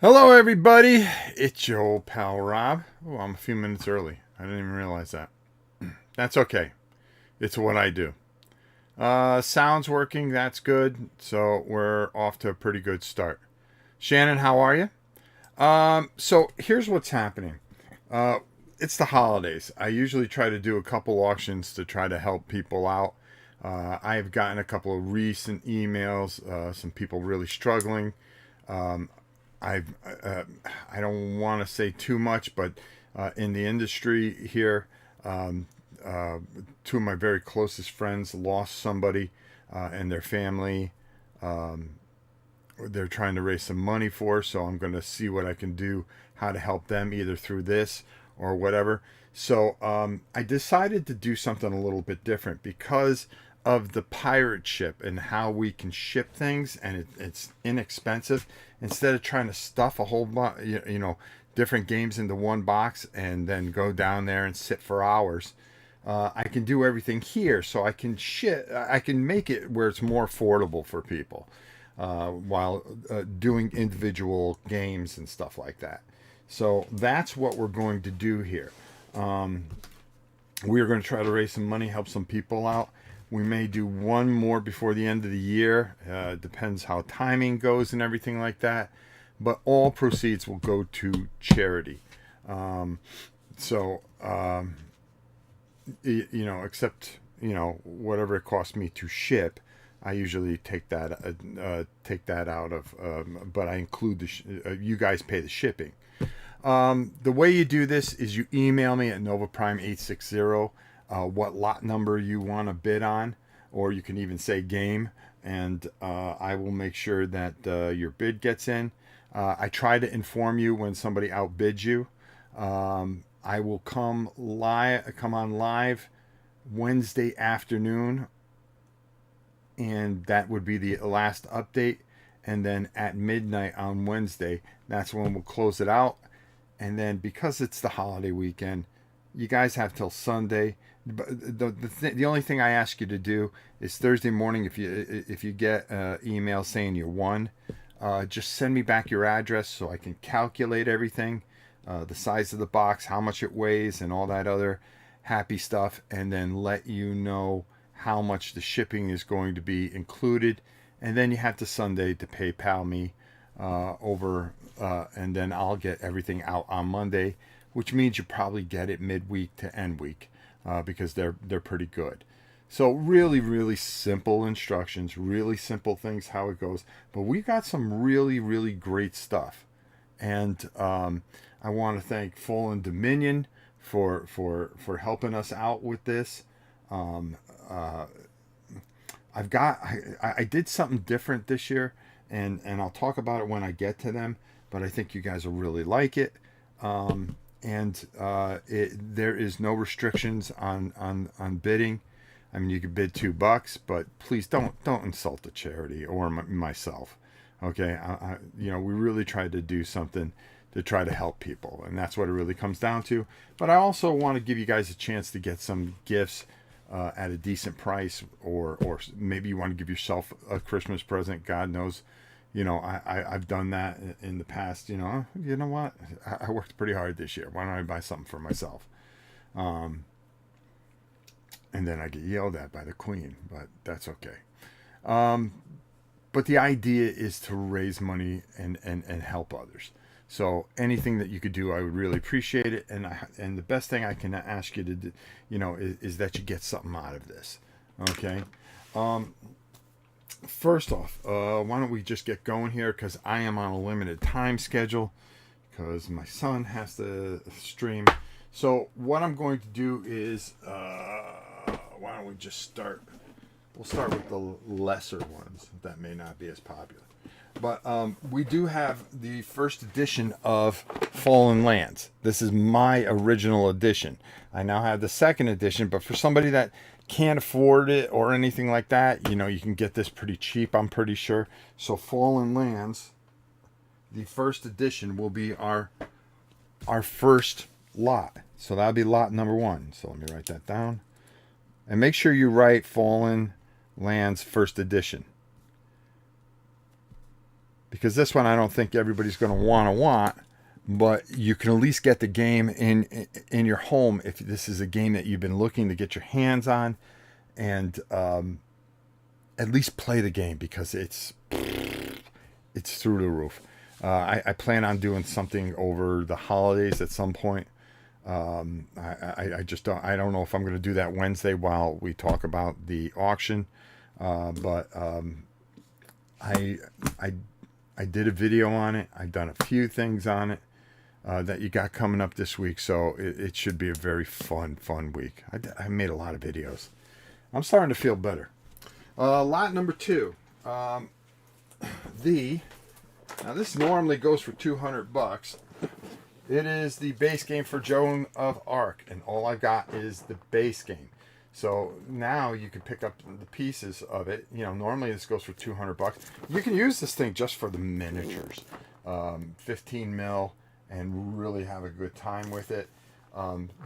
Hello, everybody. It's your old pal Rob. Oh, I'm a few minutes early. I didn't even realize that. That's okay. It's what I do. Sound's working. That's good. So we're off to a pretty good start. Shannon, how are you? So here's what's happening. Uh, it's the holidays. I usually try to do a couple auctions to try to help people out. I've gotten a couple of recent emails. Some people really struggling. Um, I've I don't want to say too much, but in the industry here, um, uh, two of my very closest friends lost somebody and their family. Um, they're trying to raise some money for, so I'm going to see what I can do, how to help them either through this or whatever. So I decided to do something a little bit different because of the pirate ship and how we can ship things, and it's inexpensive. Instead of trying to stuff a whole bunch, different games into one box and then go down there and sit for hours. I can do everything here, so I can I can make it where it's more affordable for people while doing individual games and stuff like that. So that's what we're going to do here. Um, we are going to try to raise some money, help some people out. We may do one more before the end of the year. Depends how timing goes and everything like that. But all proceeds will go to charity. Um, so, except whatever it costs me to ship, I usually take that out of. But I include you guys pay the shipping. The way you do this is you email me at novaprime860 what lot number you want to bid on, or you can even say game, and I will make sure that your bid gets in. I try to inform you when somebody outbids you. I will come on live Wednesday afternoon, and that would be the last update. And then at midnight on Wednesday, that's when we'll close it out. And then because it's the holiday weekend, you guys have till Sunday. The only thing I ask you to do is Thursday morning, if you get email saying you won, just send me back your address so I can calculate everything, the size of the box, how much it weighs, and all that other happy stuff, and then let you know how much the shipping is going to be included. And then you have to Sunday to PayPal me over, and then I'll get everything out on Monday, which means you probably get it midweek to end week because they're pretty good. So really, really simple instructions, really simple things how it goes. But we got some really, really great stuff, and I want to thank Fallen Dominion for helping us out with this. Um, uh, I did something different this year, and I'll talk about it when I get to them. But I think you guys will really like it. And there is no restrictions on bidding. I mean, you could bid $2, but please don't insult the charity or myself. Okay, we really tried to do something to try to help people, and that's what it really comes down to. But I also want to give you guys a chance to get some gifts at a decent price, or maybe you want to give yourself a Christmas present. God knows, I've done that in the past. You know what? I worked pretty hard this year. Why don't I buy something for myself? Um, and then I get yelled at by the queen, but that's okay. Um, but the idea is to raise money and help others. So anything that you could do, I would really appreciate it. And the best thing I can ask you to do, is that you get something out of this. Okay. Um, First off, why don't we just get going here? Because I am on a limited time schedule because my son has to stream. So what I'm going to do is, why don't we just start? We'll start with the lesser ones that may not be as popular. But we do have the first edition of Fallen Lands. This is my original edition. I now have the second edition, but for somebody that can't afford it or anything like that, you can get this pretty cheap, I'm pretty sure. So Fallen Lands, the first edition, will be our first lot. So that'll be lot number 1. So let me write that down. And make sure you write Fallen Lands first edition, because this one I don't think everybody's going to want, but you can at least get the game in your home if this is a game that you've been looking to get your hands on, and at least play the game, because it's through the roof. I plan on doing something over the holidays at some point. I just don't know if I'm going to do that Wednesday while we talk about the auction, but I did a video on it. I've done a few things on it that you got coming up this week, so it should be a very fun week. I made a lot of videos. I'm starting to feel better. Lot number 2. Now this normally goes for $200. It is the base game for Joan of Arc, and all I got is the base game. So now you can pick up the pieces of it. You know, normally this goes for $200. You can use this thing just for the miniatures, 15 mil, and really have a good time with it.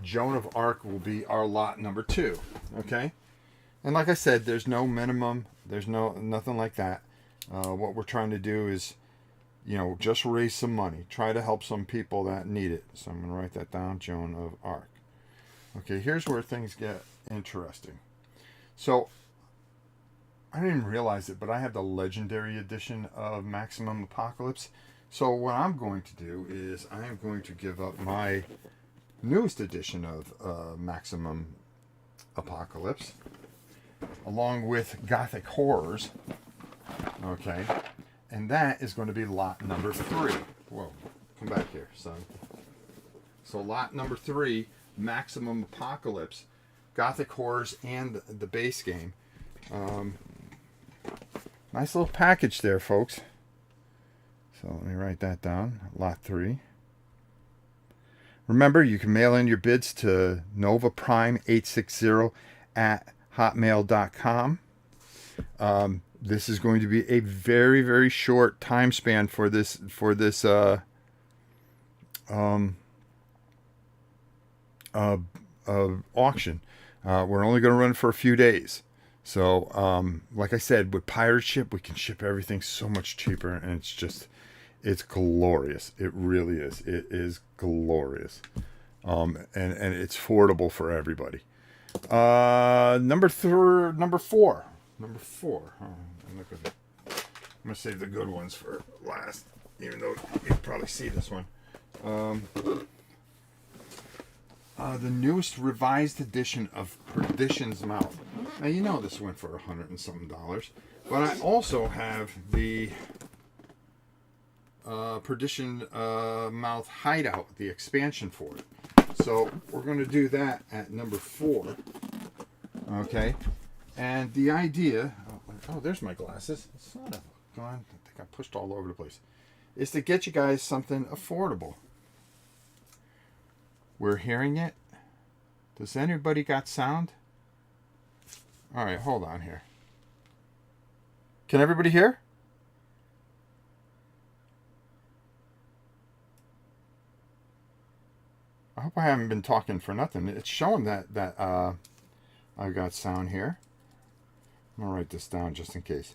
Joan of Arc will be our lot number 2. Okay, and like I said, there's no minimum. There's nothing like that. What we're trying to do is, you know, just raise some money. Try to help some people that need it. So I'm going to write that down, Joan of Arc. Okay, here's where things get interesting. So, I didn't even realize it, but I have the Legendary Edition of Maximum Apocalypse. So what I'm going to do is I am going to give up my newest edition of Maximum Apocalypse, along with Gothic Horrors. Okay. And that is going to be lot number 3. Whoa, come back here, son. So lot number 3, Maximum Apocalypse, Gothic Horrors, and the base game. Nice little package there, folks. So let me write that down. Lot 3. Remember, you can mail in your bids to novaprime860@hotmail.com. This is going to be a very, very short time span for this auction. We're only going to run for a few days. So, like I said, with pirate ship, we can ship everything so much cheaper, and it's glorious. It really is. It is glorious. And it's affordable for everybody. Number 4. Number 4. I'm going to save the good ones for last, even though you'll probably see this one. The newest revised edition of Perdition's Mouth. Now, you know this went for $100 and something, but I also have the Perdition Mouth Hideout, the expansion for it. So we're going to do that at number 4. Okay. And the idea, oh, there's my glasses. Son of a gun. I think I pushed all over the place. Is to get you guys something affordable. We're hearing it. Does anybody got sound? All right, hold on here. Can everybody hear? I hope I haven't been talking for nothing. It's showing that I've got sound here. I'm gonna write this down just in case.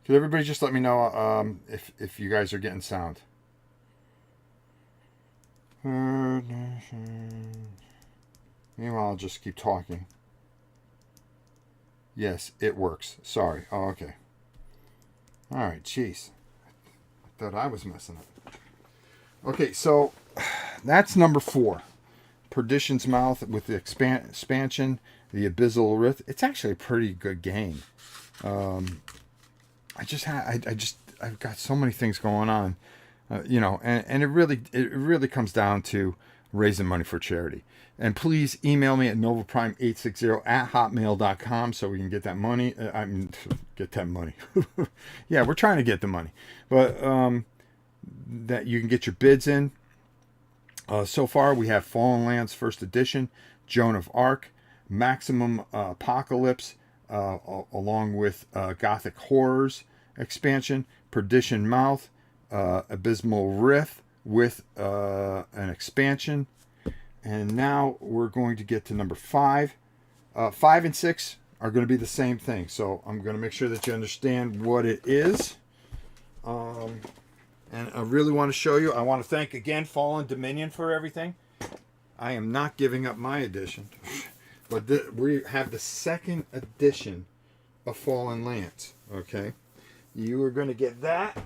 Could everybody just let me know if you guys are getting sound? Meanwhile, I'll just keep talking. Yes, it works. Sorry. Oh, okay. All right. Jeez. I thought I was messing up. Okay, so that's number 4. Perdition's Mouth with the expansion, the Abyssal Rift. It's actually a pretty good game. I've got so many things going on, you know, and it really comes down to raising money for charity. And please email me at novaprime860@hotmail.com so we can get that money. Get that money. Yeah, we're trying to get the money, but that you can get your bids in. So far, we have Fallen Lands First Edition, Joan of Arc, Maximum Apocalypse, along with Gothic Horrors expansion, Perdition Mouth, Abyssal Rift with an expansion. And now we're going to get to number 5. 5 and 6 are going to be the same thing. So I'm going to make sure that you understand what it is. And I really want to show you. I want to thank again Fallen Dominion for everything. I am not giving up my edition. But we have the second edition of Fallen Lands. Okay. You are going to get that.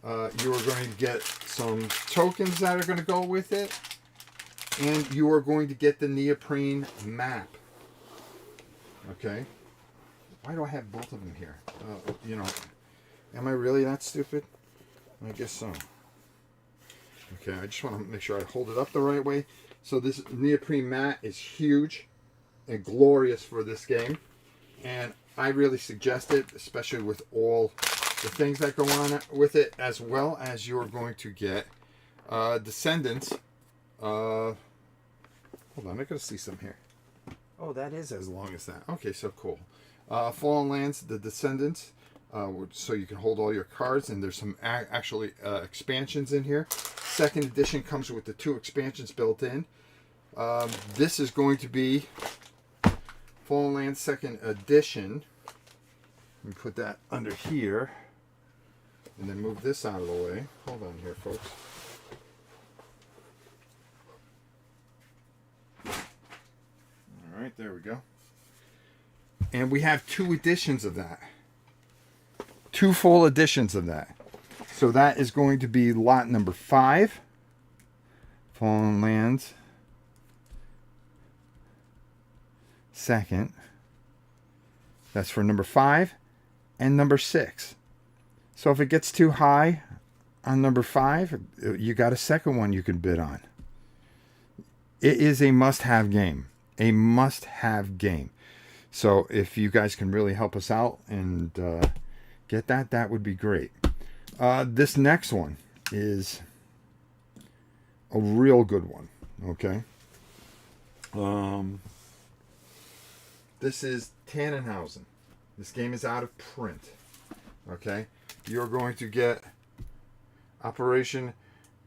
You are going to get some tokens that are going to go with it. And you are going to get the neoprene map. Okay. Why do I have both of them here? You know, am I really that stupid? I guess so. Okay, I just want to make sure I hold it up the right way. So this neoprene mat is huge and glorious for this game. And I really suggest it, especially with all the things that go on with it, as well as you're going to get Descendants. Hold on, I gotta see some here. Oh, that is as long as that. Okay, so cool. Fallen Lands, the Descendants. So you can hold all your cards, and there's some actually expansions in here. Second edition comes with the 2 expansions built in. This is going to be Fallen Lands second edition. Let me put that under here, and then move this out of the way. Hold on here, folks. All right, there we go. And we have 2 editions of that. 2 full editions of that. So that is going to be lot number 5. Fallen Lands. Second. That's for number 5 and number 6. So if it gets too high on number 5, you got a second one you can bid on. It is a must-have game. A must-have game. So if you guys can really help us out and get that, that would be great. This next one is a real good one. Okay. This is Tannenhausen. This game is out of print. Okay. You're going to get Operation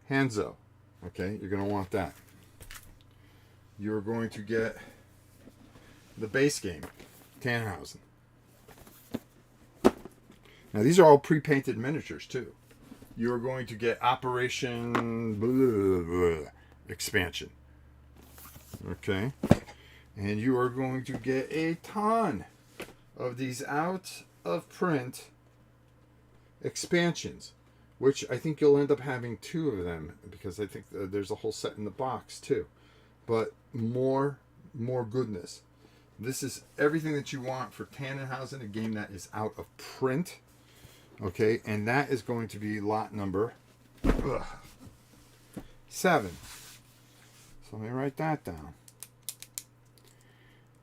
Hanzo. Okay. You're going to want that. You're going to get the base game, Tannenhausen. Now, these are all pre-painted miniatures, too. You're going to get Operation Expansion. Okay. And you are going to get a ton of these out-of-print expansions, which I think you'll end up having 2 of them, because I think there's a whole set in the box, too. But more goodness. This is everything that you want for Tannenhausen, a game that is out of print. Okay, and that is going to be lot number 7. So let me write that down.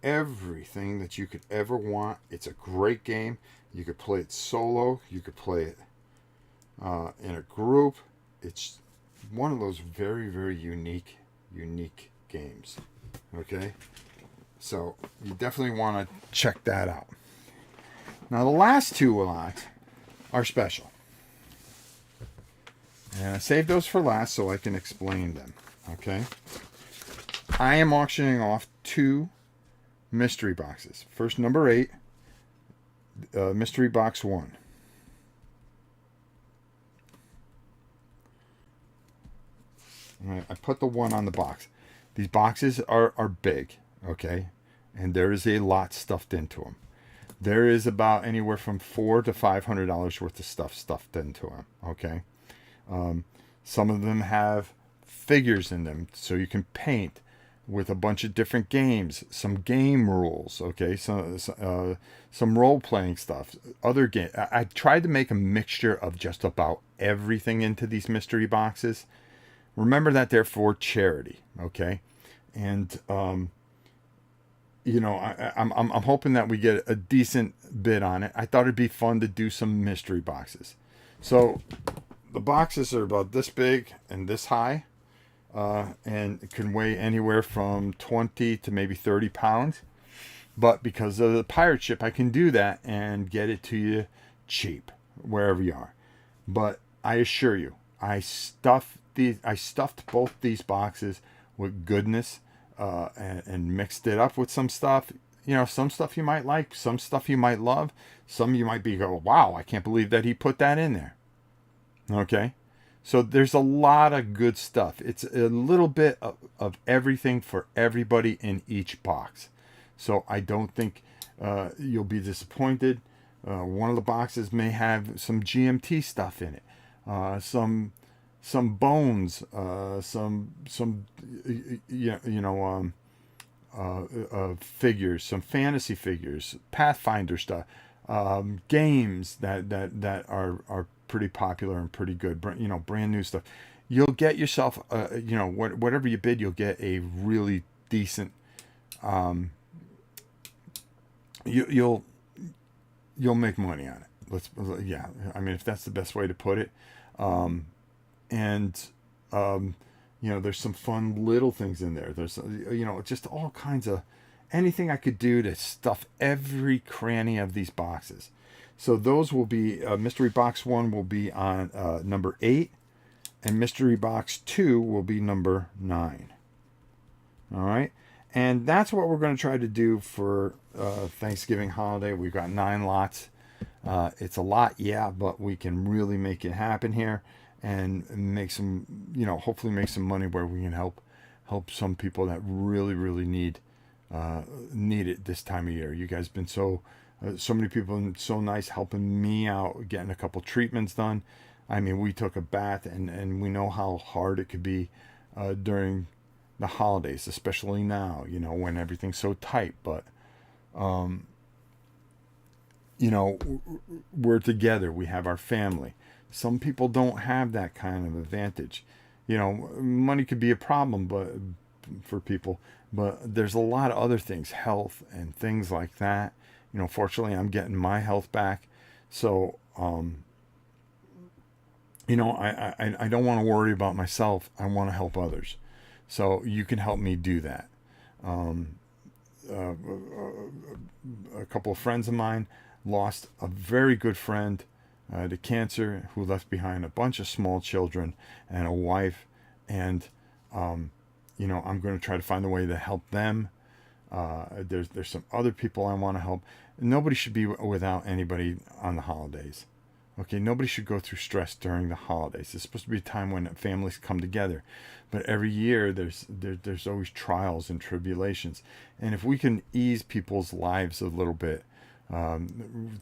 Everything that you could ever want. It's a great game. You could play it solo. You could play it in a group. It's one of those very, very unique games. Okay, so you definitely want to check that out. Now the last 2 lots are special, and I saved those for last so I can explain them. Okay, I am auctioning off 2 mystery boxes. First, number 8, mystery box 1. I put the 1 on the box. These boxes are big, okay, and there is a lot stuffed into them. There is about anywhere from $400 to $500 worth of stuff stuffed into them. Okay, some of them have figures in them, so you can paint with a bunch of different games. Some game rules. Okay, some role playing stuff. Other game. I tried to make a mixture of just about everything into these mystery boxes. Remember that they're for charity. Okay, and you know, I'm hoping that we get a decent bid on it. I thought it'd be fun to do some mystery boxes. So the boxes are about this big and this high, and it can weigh anywhere from 20 to maybe 30 pounds. But because of the pirate ship, I can do that and get it to you cheap wherever you are. But I assure you, I stuffed both these boxes with goodness. And mixed it up with some stuff. You know, some stuff you might like, some stuff you might love, some you might be go, wow, I can't believe that he put that in there. Okay. So there's a lot of good stuff. It's a little bit of everything for everybody in each box. So I don't think you'll be disappointed. One of the boxes may have some GMT stuff in it, some bones, some figures, some fantasy figures, Pathfinder stuff, games that are pretty popular and pretty good. Brand new stuff. You'll get yourself, whatever you bid, you'll get a really decent. You'll make money on it. Yeah. I mean, if that's the best way to put it. And there's some fun little things in there. There's just all kinds of anything I could do to stuff every cranny of these boxes. So those will be mystery box 1 will be on number 8, and mystery box 2 will be number 9. All right, and that's what we're going to try to do for Thanksgiving holiday. We've got 9 lots. It's a lot, yeah, but we can really make it happen here and make some, hopefully make some money where we can help some people that really need it this time of year. You guys have been so many people and so nice helping me out, getting a couple treatments done. I mean, we took a bath, and we know how hard it could be during the holidays, especially now, when everything's so tight. But we're together. We have our family. Some people don't have that kind of advantage. Money could be a problem, but for people, but there's a lot of other things, health and things like that. Fortunately, I'm getting my health back, so I don't want to worry about myself. I want to help others, so you can help me do that. A couple of friends of mine lost a very good friend to cancer, who left behind a bunch of small children and a wife, and I'm going to try to find a way to help them. There's some other people I want to help. Nobody should be without anybody on the holidays. Okay, nobody should go through stress during the holidays. It's supposed to be a time when families come together, but every year there's always trials and tribulations. And if we can ease people's lives a little bit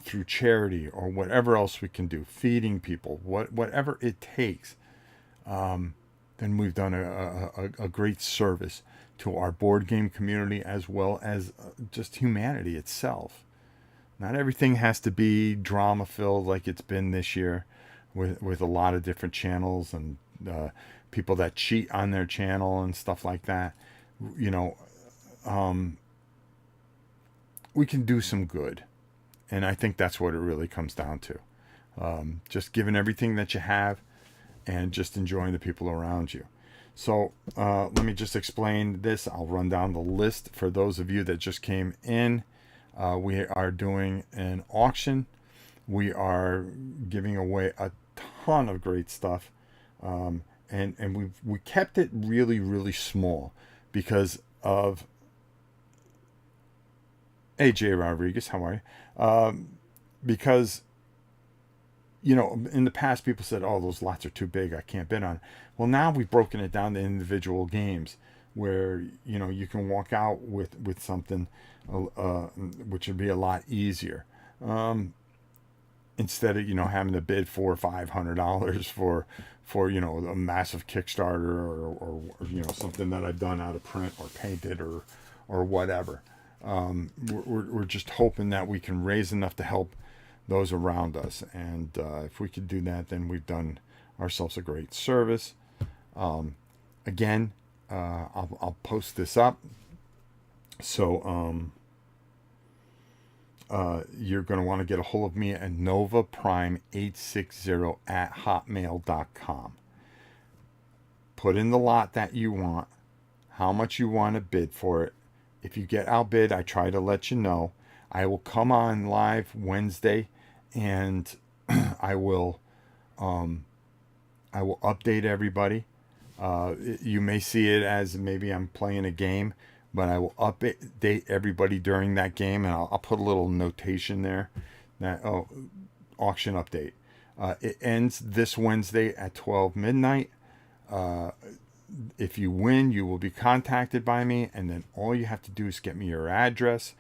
through charity or whatever else we can do, feeding people, whatever it takes, then we've done a great service to our board game community as well as just humanity itself. Not everything has to be drama filled like it's been this year, with a lot of different channels and people that cheat on their channel and stuff like that. We can do some good, and I think that's what it really comes down to. Just giving everything that you have and just enjoying the people around you. So let me just explain this. I'll run down the list for those of you that just came in. We are doing an auction. We are giving away a ton of great stuff, and we kept it really small because of AJ Rodriguez. How are you? Because in the past people said, "Oh, those lots are too big. I can't bid on it." Well, now we've broken it down to individual games where you can walk out with something, which would be a lot easier, instead of having to bid $400 or $500 for a massive Kickstarter or something that I've done out of print or painted or whatever. We're just hoping that we can raise enough to help those around us, and if we could do that, then we've done ourselves a great service. Again, I'll post this up, so you're going to want to get a hold of me at novaprime860@hotmail.com. Put in the lot that you want, how much you want to bid for it. If you get outbid, I try to let you know. I will come on live Wednesday, and I will update everybody. You may see it as maybe I'm playing a game, but I will update everybody during that game, and I'll put a little notation there that auction update. It ends this Wednesday at 12 midnight. If you win, you will be contacted by me, and then all you have to do is get me your address,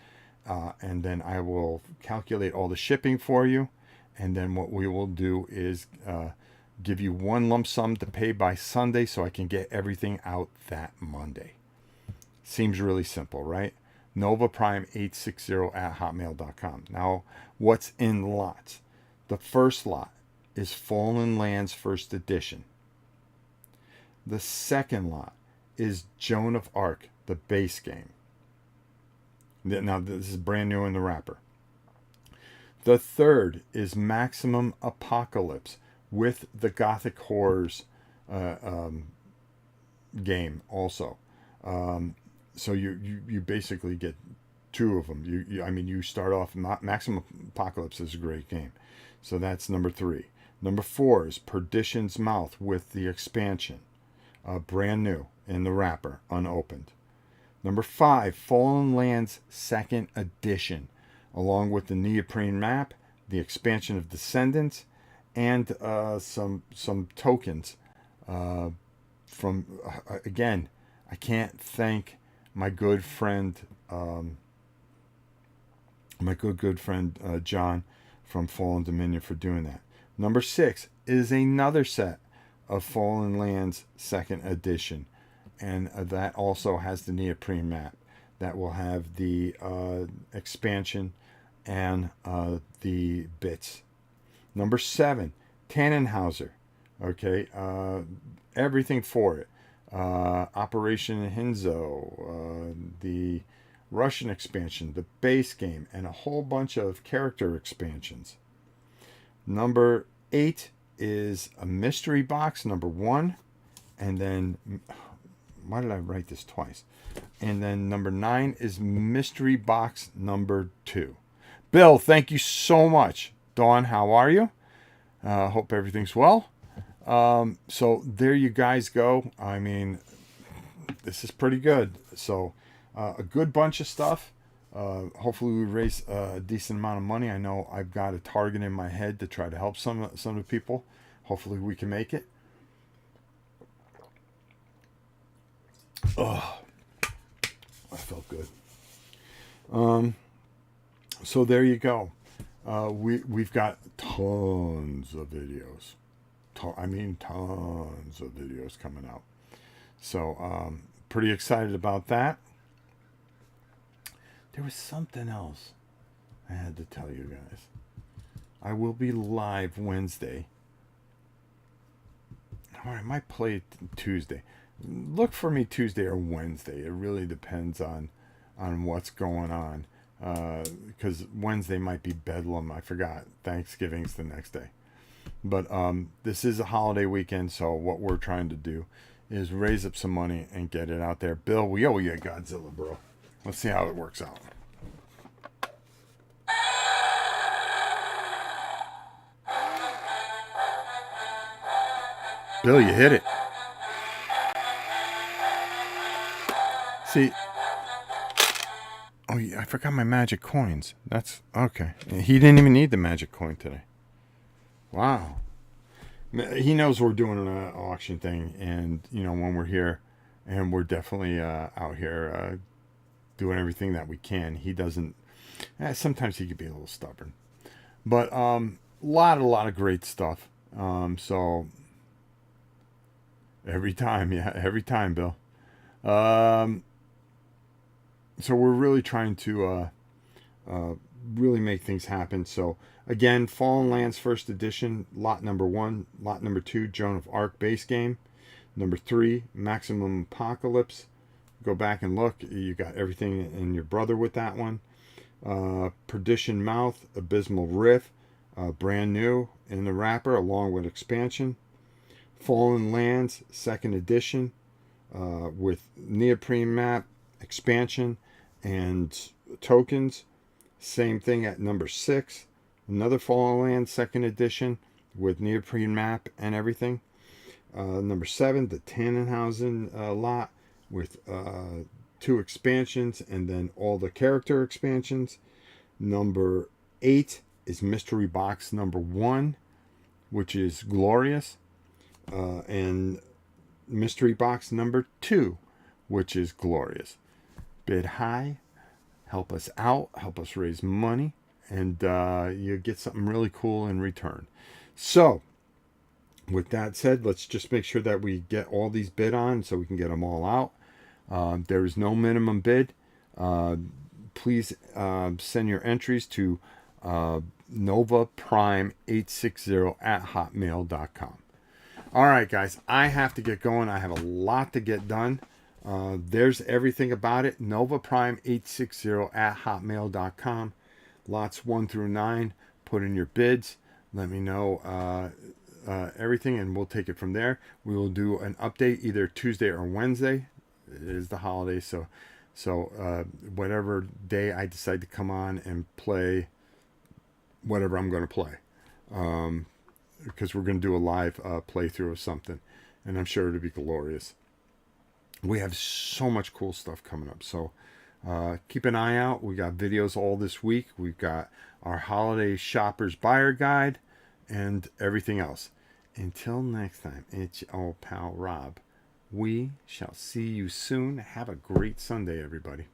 and then I will calculate all the shipping for you. And then what we will do is give you one lump sum to pay by Sunday so I can get everything out that Monday. Seems really simple, right? NovaPrime860@hotmail.com. Now, what's in lots? The first lot is Fallen Lands First Edition. The second lot is Joan of Arc, the base game. Now, this is brand new in the wrapper. The third is Maximum Apocalypse with the Gothic Horrors game also. So you basically get two of them. You start off, Maximum Apocalypse is a great game. So that's number 3. Number 4 is Perdition's Mouth with the expansion. Brand new in the wrapper, unopened. Number 5, Fallen Lands 2nd Edition, along with the neoprene map, the expansion of Descendants, and some tokens. From again, I can't thank my good friend, John from Fallen Dominion for doing that. Number 6 is another set of Fallen Lands 2nd Edition, and that also has the neoprene map that will have the expansion and the bits. Number 7, Tannenhauser. Okay, everything for it. Operation Hinzo, the Russian expansion, the base game, and a whole bunch of character expansions. Number 8 is a mystery box, number 1, and then why did I write this twice? And then number 9 is mystery box number 2. Bill, thank you so much. Dawn, how are you? Hope everything's well. So there you guys go. I mean, this is pretty good. So a good bunch of stuff. Hopefully we raise a decent amount of money. I know I've got a target in my head to try to help some of the people. Hopefully we can make it. Oh, I felt good. So there you go. We've got tons of videos. Tons of videos coming out. So pretty excited about that. There was something else I had to tell you guys. I will be live Wednesday. Or I might play Tuesday. Look for me Tuesday or Wednesday. It really depends on what's going on. Because Wednesday might be bedlam. I forgot. Thanksgiving's the next day. But this is a holiday weekend, so what we're trying to do is raise up some money and get it out there. Bill, we owe you a Godzilla, bro. Let's see how it works out. Bill, you hit it. See, oh yeah, I forgot my magic coins. That's okay. He didn't even need the magic coin today. Wow. He knows we're doing an auction thing, and when we're here, and we're definitely out here doing everything that we can. He doesn't. Sometimes he could be a little stubborn, but a lot of great stuff. So every time, Bill. So we're really trying to really make things happen. So again, Fallen Lands First Edition, lot number 1, lot number 2, Joan of Arc base game. Number 3, Maximum Apocalypse. Go back and look. You got everything in your brother with that one. Perdition Mouth, Abysmal Rift, brand new in the wrapper along with expansion. Fallen Lands 2nd Edition with neoprene map, expansion, and tokens. Same thing at number 6. Another Fallen Lands 2nd Edition with neoprene map and everything. Number 7, the Tannenhausen lot with 2 expansions and then all the character expansions. Number 8 is Mystery Box number 1 which is glorious, and mystery box number 2, which is glorious. Bid high, help us out, help us raise money, and you get something really cool in return. So, with that said, let's just make sure that we get all these bid on so we can get them all out. There is no minimum bid. Please send your entries to novaprime860@hotmail.com. All right, guys, I have to get going. I have a lot to get done. There's everything about it. novaprime860@hotmail.com. Lots 1 through 9. Put in your bids. Let me know everything, and we'll take it from there. We will do an update either Tuesday or Wednesday. It is the holiday, so whatever day I decide to come on and play whatever I'm going to play, because we're going to do a live playthrough of something, and I'm sure it'll be glorious. We have so much cool stuff coming up, so keep an eye out. We got videos all this week. We've got our holiday shoppers buyer guide and everything else. Until next time, it's your old pal Rob. We shall see you soon. Have a great Sunday, everybody.